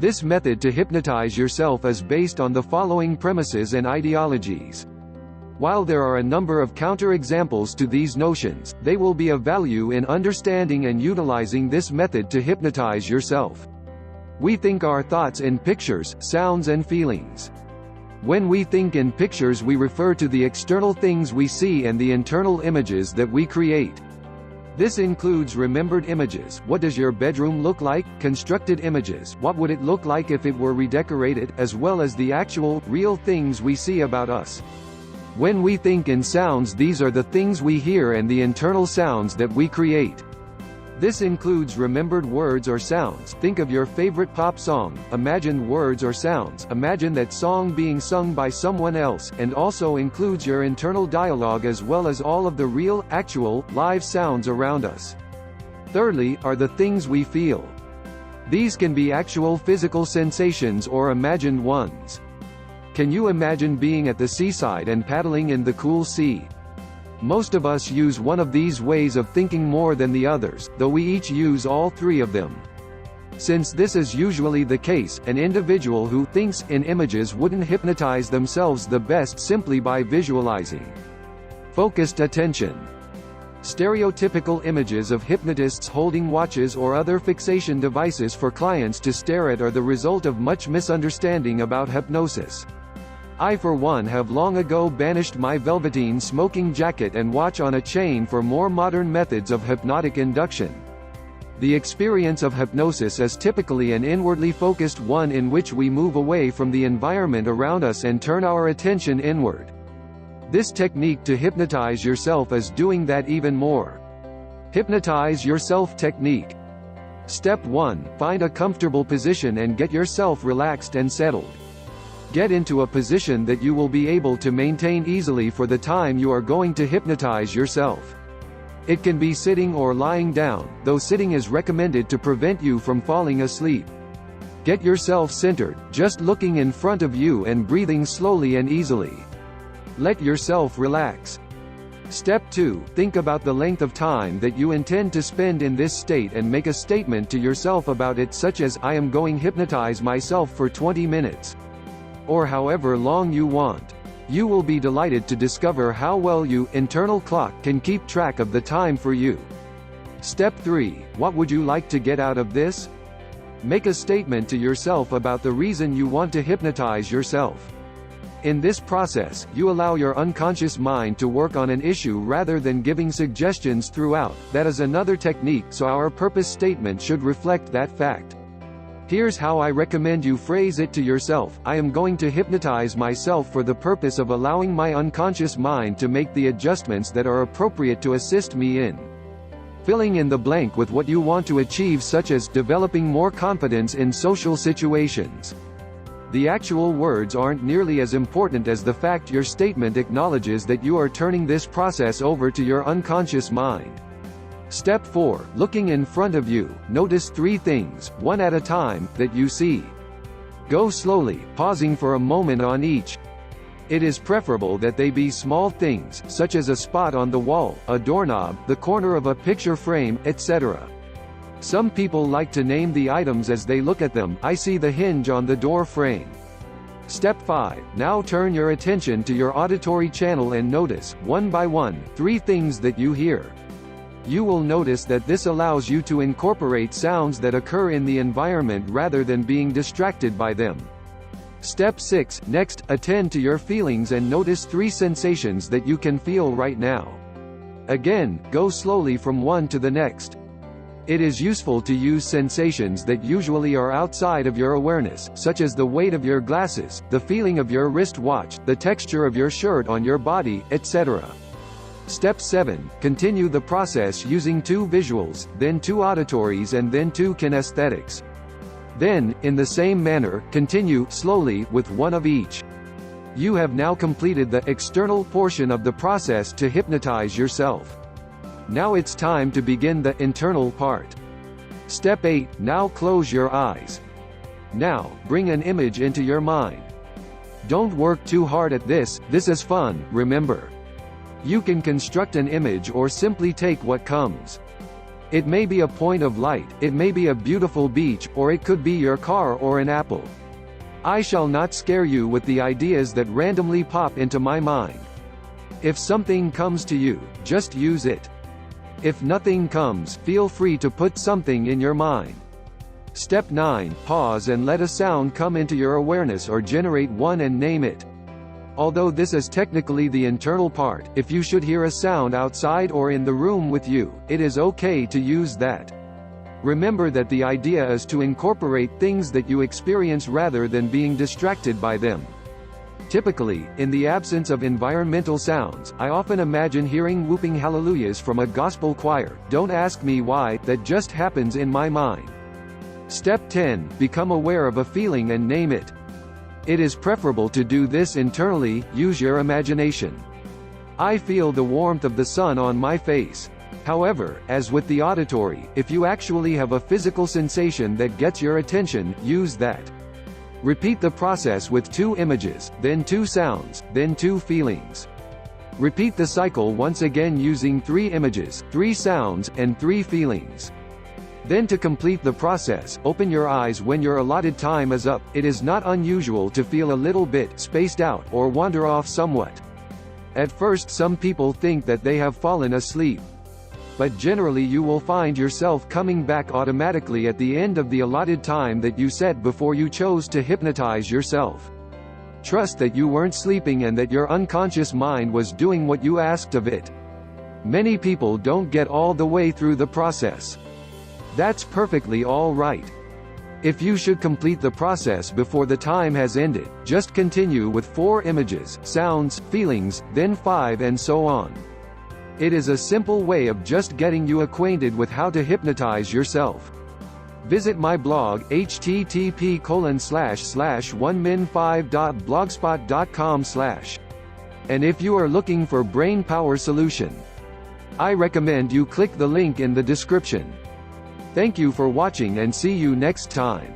This method to hypnotize yourself is based on the following premises and ideologies. While there are a number of counter-examples to these notions, they will be of value in understanding and utilizing this method to hypnotize yourself. We think our thoughts in pictures, sounds and feelings. When we think in pictures, we refer to the external things we see and the internal images that we create. This includes remembered images, what does your bedroom look like, constructed images, what would it look like if it were redecorated, as well as the actual, real things we see about us. When we think in sounds, these are the things we hear and the internal sounds that we create. This includes remembered words or sounds. Think of your favorite pop song, imagine words or sounds, imagine that song being sung by someone else, and also includes your internal dialogue as well as all of the real, actual, live sounds around us. Thirdly, are the things we feel. These can be actual physical sensations or imagined ones. Can you imagine being at the seaside and paddling in the cool sea? Most of us use one of these ways of thinking more than the others, though we each use all three of them. Since this is usually the case, an individual who thinks in images wouldn't hypnotize themselves the best simply by visualizing. Focused attention. Stereotypical images of hypnotists holding watches or other fixation devices for clients to stare at are the result of much misunderstanding about hypnosis. I for one have long ago banished my velveteen smoking jacket and watch on a chain for more modern methods of hypnotic induction. The experience of hypnosis is typically an inwardly focused one in which we move away from the environment around us and turn our attention inward. This technique to hypnotize yourself is doing that even more. Hypnotize yourself technique. Step 1. Find a comfortable position and get yourself relaxed and settled. Get into a position that you will be able to maintain easily for the time you are going to hypnotize yourself. It can be sitting or lying down, though sitting is recommended to prevent you from falling asleep. Get yourself centered, just looking in front of you and breathing slowly and easily. Let yourself relax. Step 2. Think about the length of time that you intend to spend in this state and make a statement to yourself about it, such as, I am going to hypnotize myself for 20 minutes. Or however long you want. You will be delighted to discover how well your internal clock can keep track of the time for you. Step 3. What would you like to get out of this? Make a statement to yourself about the reason you want to hypnotize yourself. In this process, you allow your unconscious mind to work on an issue rather than giving suggestions throughout. That is another technique, so our purpose statement should reflect that fact. Here's how I recommend you phrase it to yourself. I am going to hypnotize myself for the purpose of allowing my unconscious mind to make the adjustments that are appropriate to assist me in filling in the blank with what you want to achieve, such as developing more confidence in social situations. The actual words aren't nearly as important as the fact your statement acknowledges that you are turning this process over to your unconscious mind. Step 4. Looking in front of you, notice 3 things, one at a time, that you see. Go slowly, pausing for a moment on each. It is preferable that they be small things, such as a spot on the wall, a doorknob, the corner of a picture frame, etc. Some people like to name the items as they look at them. I see the hinge on the door frame. Step 5. Now turn your attention to your auditory channel and notice, one by one, 3 things that you hear. You will notice that this allows you to incorporate sounds that occur in the environment rather than being distracted by them. Step 6. Next, attend to your feelings and notice 3 sensations that you can feel right now. Again, go slowly from one to the next. It is useful to use sensations that usually are outside of your awareness, such as the weight of your glasses, the feeling of your wristwatch, the texture of your shirt on your body, etc. Step 7. Continue the process using 2 visuals, then 2 auditories and then 2 kinesthetics. Then, in the same manner, continue, slowly, with 1 of each. You have now completed the external portion of the process to hypnotize yourself. Now it's time to begin the internal part. Step 8. Now close your eyes. Now, bring an image into your mind. Don't work too hard at this is fun, remember. You can construct an image or simply take what comes. It may be a point of light, it may be a beautiful beach, or it could be your car or an apple. I shall not scare you with the ideas that randomly pop into my mind. If something comes to you, just use it. If nothing comes, feel free to put something in your mind. Step 9. Pause and let a sound come into your awareness or generate one and name it. Although this is technically the internal part, if you should hear a sound outside or in the room with you, it is okay to use that. Remember that the idea is to incorporate things that you experience rather than being distracted by them. Typically, in the absence of environmental sounds, I often imagine hearing whooping hallelujahs from a gospel choir. Don't ask me why, that just happens in my mind. Step 10. Become aware of a feeling and name it. It is preferable to do this internally. Use your imagination. I feel the warmth of the sun on my face. However, as with the auditory, if you actually have a physical sensation that gets your attention, use that. Repeat the process with 2 images, then 2 sounds, then 2 feelings. Repeat the cycle once again using 3 images, 3 sounds, and 3 feelings. Then to complete the process, open your eyes when your allotted time is up. It is not unusual to feel a little bit spaced out or wander off somewhat. At first some people think that they have fallen asleep. But generally you will find yourself coming back automatically at the end of the allotted time that you set before you chose to hypnotize yourself. Trust that you weren't sleeping and that your unconscious mind was doing what you asked of it. Many people don't get all the way through the process. That's perfectly all right. If you should complete the process before the time has ended, just continue with 4 images, sounds, feelings, then 5 and so on. It is a simple way of just getting you acquainted with how to hypnotize yourself. Visit my blog, http://1min5.blogspot.com/. And if you are looking for brain power solution, I recommend you click the link in the description. Thank you for watching and see you next time.